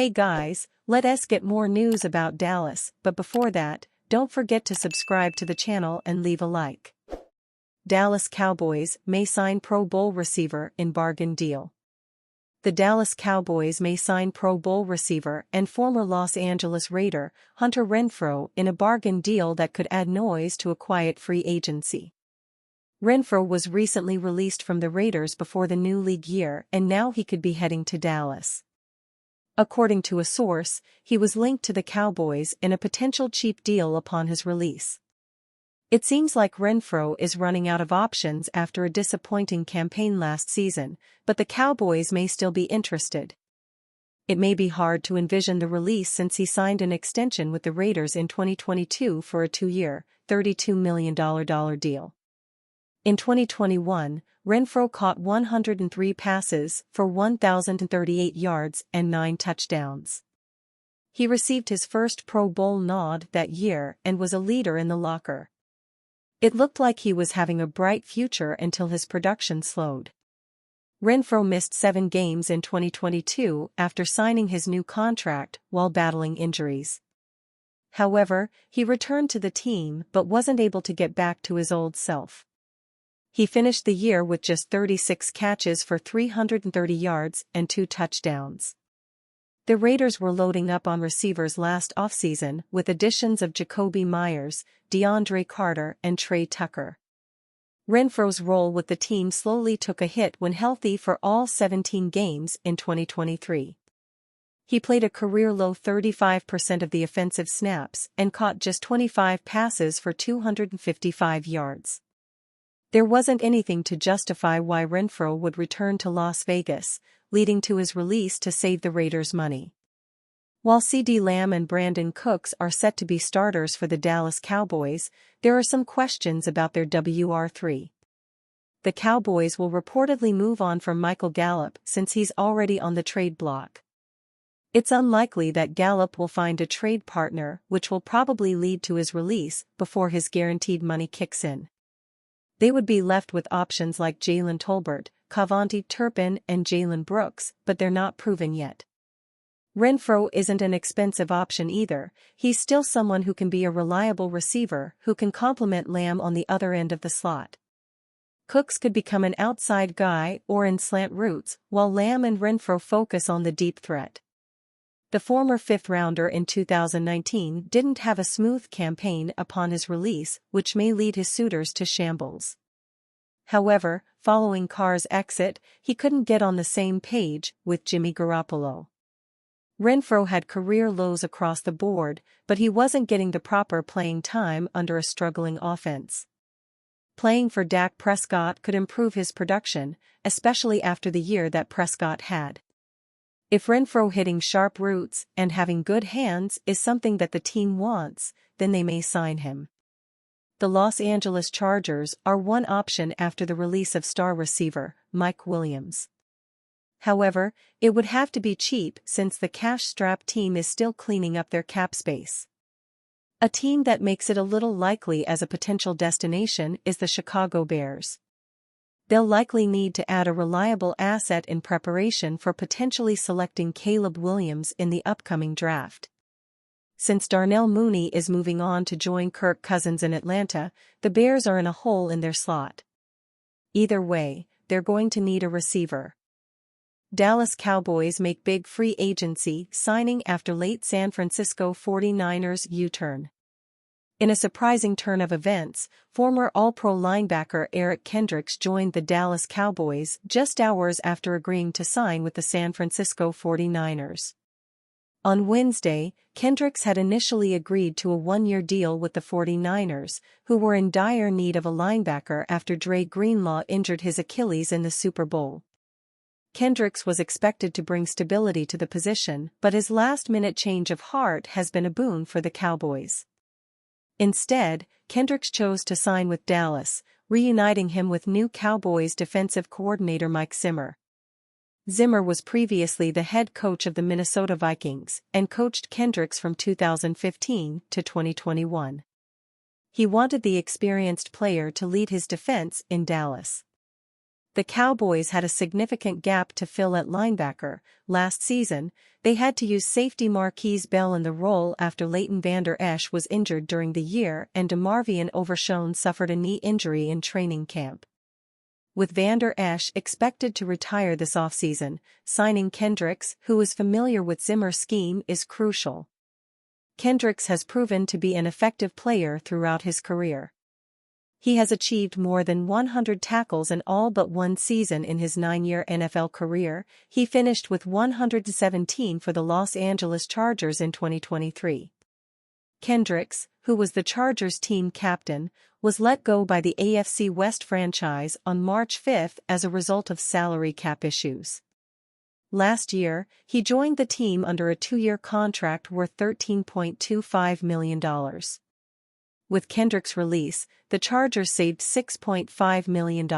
Hey guys, let us get more news about Dallas, but before that, don't forget to subscribe to the channel and leave a like. Dallas Cowboys may sign Pro Bowl receiver in bargain deal. The Dallas Cowboys may sign Pro Bowl receiver and former Los Angeles Raider, Hunter Renfrow, in a bargain deal that could add noise to a quiet free agency. Renfrow was recently released from the Raiders before the new league year, and now he could be heading to Dallas. According to a source, he was linked to the Cowboys in a potential cheap deal upon his release. It seems like Renfrow is running out of options after a disappointing campaign last season, but the Cowboys may still be interested. It may be hard to envision the release since he signed an extension with the Raiders in 2022 for a 2-year, $32 million deal. In 2021, Renfrow caught 103 passes for 1,038 yards and 9 touchdowns. He received his first Pro Bowl nod that year and was a leader in the locker. It looked like he was having a bright future until his production slowed. Renfrow missed 7 games in 2022 after signing his new contract while battling injuries. However, he returned to the team but wasn't able to get back to his old self. He finished the year with just 36 catches for 330 yards and 2 touchdowns. The Raiders were loading up on receivers last offseason with additions of Jacoby Myers, DeAndre Carter and Trey Tucker. Renfrow's role with the team slowly took a hit when healthy for all 17 games in 2023. He played a career-low 35% of the offensive snaps and caught just 25 passes for 255 yards. There wasn't anything to justify why Renfrow would return to Las Vegas, leading to his release to save the Raiders money. While CeeDee Lamb and Brandon Cooks are set to be starters for the Dallas Cowboys, there are some questions about their WR3. The Cowboys will reportedly move on from Michael Gallup since he's already on the trade block. It's unlikely that Gallup will find a trade partner, which will probably lead to his release before his guaranteed money kicks in. They would be left with options like Jalen Tolbert, Cavonte Turpin and Jalen Brooks, but they're not proven yet. Renfrow isn't an expensive option either. He's still someone who can be a reliable receiver who can complement Lamb on the other end of the slot. Cooks could become an outside guy or in slant routes, while Lamb and Renfrow focus on the deep threat. The former 5th-rounder in 2019 didn't have a smooth campaign upon his release, which may lead his suitors to shambles. However, following Carr's exit, he couldn't get on the same page with Jimmy Garoppolo. Renfrow had career lows across the board, but he wasn't getting the proper playing time under a struggling offense. Playing for Dak Prescott could improve his production, especially after the year that Prescott had. If Renfrow hitting sharp routes and having good hands is something that the team wants, then they may sign him. The Los Angeles Chargers are one option after the release of star receiver Mike Williams. However, it would have to be cheap since the cash-strapped team is still cleaning up their cap space. A team that makes it a little likely as a potential destination is the Chicago Bears. They'll likely need to add a reliable asset in preparation for potentially selecting Caleb Williams in the upcoming draft. Since Darnell Mooney is moving on to join Kirk Cousins in Atlanta, the Bears are in a hole in their slot. Either way, they're going to need a receiver. Dallas Cowboys make big free agency signing after late San Francisco 49ers U-turn. In a surprising turn of events, former All-Pro linebacker Eric Kendricks joined the Dallas Cowboys just hours after agreeing to sign with the San Francisco 49ers. On Wednesday, Kendricks had initially agreed to a 1-year deal with the 49ers, who were in dire need of a linebacker after Dre Greenlaw injured his Achilles in the Super Bowl. Kendricks was expected to bring stability to the position, but his last-minute change of heart has been a boon for the Cowboys. Instead, Kendricks chose to sign with Dallas, reuniting him with new Cowboys defensive coordinator Mike Zimmer. Zimmer was previously the head coach of the Minnesota Vikings and coached Kendricks from 2015 to 2021. He wanted the experienced player to lead his defense in Dallas. The Cowboys had a significant gap to fill at linebacker. Last season, they had to use safety Marquise Bell in the role after Leighton Vander Esch was injured during the year and DeMarvion Overshown suffered a knee injury in training camp. With Vander Esch expected to retire this offseason, signing Kendricks, who is familiar with Zimmer's scheme, is crucial. Kendricks has proven to be an effective player throughout his career. He has achieved more than 100 tackles in all but one season in his 9-year NFL career. He finished with 117 for the Los Angeles Chargers in 2023. Kendricks, who was the Chargers team captain, was let go by the AFC West franchise on March 5 as a result of salary cap issues. Last year, he joined the team under a 2-year contract worth $13.25 million. With Kendricks' release, the Chargers saved $6.5 million.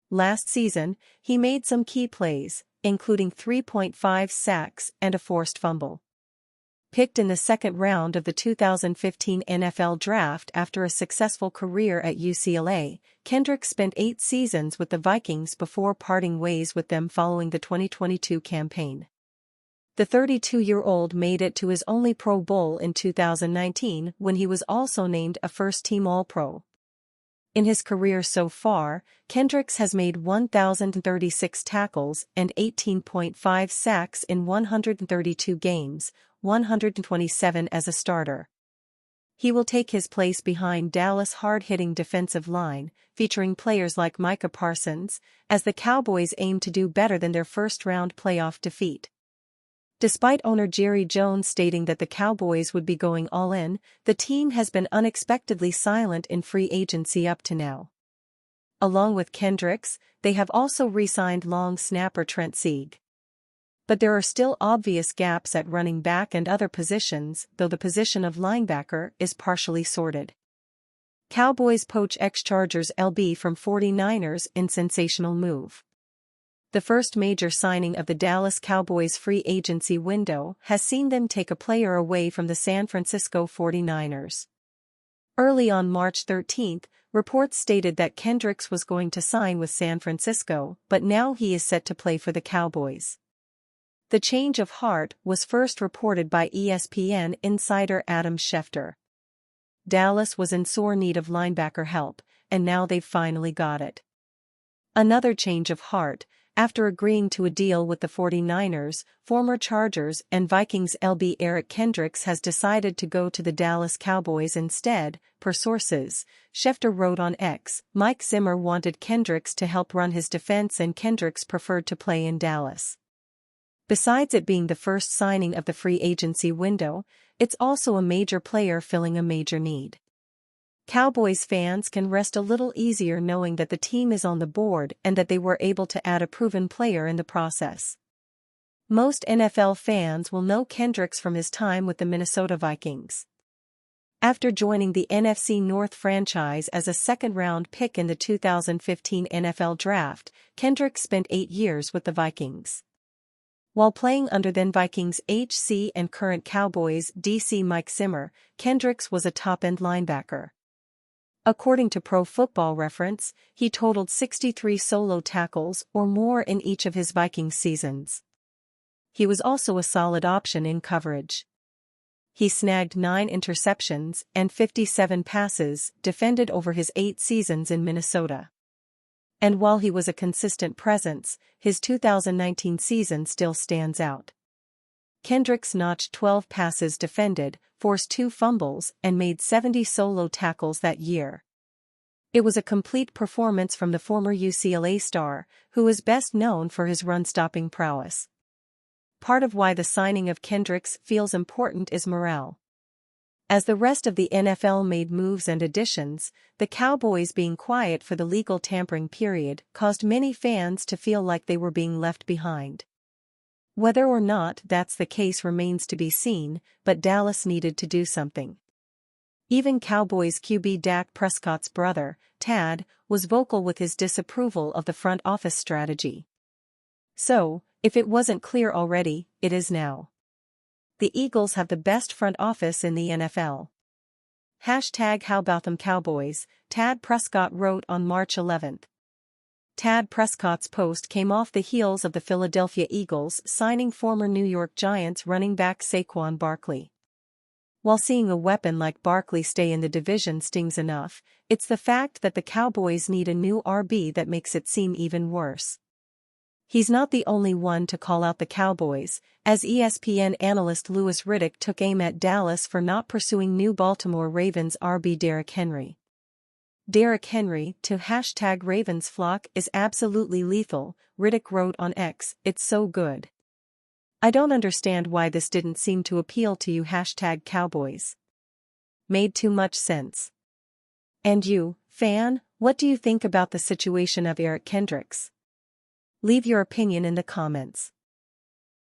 Last season, he made some key plays, including 3.5 sacks and a forced fumble. Picked in the second round of the 2015 NFL Draft after a successful career at UCLA, Kendricks spent 8 seasons with the Vikings before parting ways with them following the 2022 campaign. The 32-year-old made it to his only Pro Bowl in 2019 when he was also named a first-team All-Pro. In his career so far, Kendricks has made 1,036 tackles and 18.5 sacks in 132 games, 127 as a starter. He will take his place behind Dallas' hard-hitting defensive line, featuring players like Micah Parsons, as the Cowboys aim to do better than their first-round playoff defeat. Despite owner Jerry Jones stating that the Cowboys would be going all in, the team has been unexpectedly silent in free agency up to now. Along with Kendricks, they have also re-signed long snapper Trent Sieg. But there are still obvious gaps at running back and other positions, though the position of linebacker is partially sorted. Cowboys poach ex-Chargers LB from 49ers in sensational move. The first major signing of the Dallas Cowboys free agency window has seen them take a player away from the San Francisco 49ers. Early on March 13, reports stated that Kendricks was going to sign with San Francisco, but now he is set to play for the Cowboys. The change of heart was first reported by ESPN insider Adam Schefter. Dallas was in sore need of linebacker help, and now they've finally got it. Another change of heart, after agreeing to a deal with the 49ers, former Chargers and Vikings LB Eric Kendricks has decided to go to the Dallas Cowboys instead, per sources. Schefter wrote on X, Mike Zimmer wanted Kendricks to help run his defense and Kendricks preferred to play in Dallas. Besides it being the first signing of the free agency window, it's also a major player filling a major need. Cowboys fans can rest a little easier knowing that the team is on the board and that they were able to add a proven player in the process. Most NFL fans will know Kendricks from his time with the Minnesota Vikings. After joining the NFC North franchise as a second-round pick in the 2015 NFL Draft, Kendricks spent 8 years with the Vikings. While playing under then Vikings HC and current Cowboys DC Mike Zimmer, Kendricks was a top-end linebacker. According to Pro Football Reference, he totaled 63 solo tackles or more in each of his Vikings seasons. He was also a solid option in coverage. He snagged 9 interceptions and 57 passes defended over his 8 seasons in Minnesota. And while he was a consistent presence, his 2019 season still stands out. Kendricks notched 12 passes defended, forced 2 fumbles, and made 70 solo tackles that year. It was a complete performance from the former UCLA star, who is best known for his run-stopping prowess. Part of why the signing of Kendricks feels important is morale. As the rest of the NFL made moves and additions, the Cowboys being quiet for the legal tampering period caused many fans to feel like they were being left behind. Whether or not that's the case remains to be seen, but Dallas needed to do something. Even Cowboys QB Dak Prescott's brother, Tad, was vocal with his disapproval of the front office strategy. So, if it wasn't clear already, it is now. The Eagles have the best front office in the NFL. #HowBoutThem Cowboys, Tad Prescott wrote on March 11. Tad Prescott's post came off the heels of the Philadelphia Eagles signing former New York Giants running back Saquon Barkley. While seeing a weapon like Barkley stay in the division stings enough, it's the fact that the Cowboys need a new RB that makes it seem even worse. He's not the only one to call out the Cowboys, as ESPN analyst Louis Riddick took aim at Dallas for not pursuing new Baltimore Ravens RB Derrick Henry. Derrick Henry, to #RavensFlock, is absolutely lethal, Riddick wrote on X, it's so good. I don't understand why this didn't seem to appeal to you #Cowboys. Made too much sense. And you, fan, what do you think about the situation of Eric Kendricks? Leave your opinion in the comments.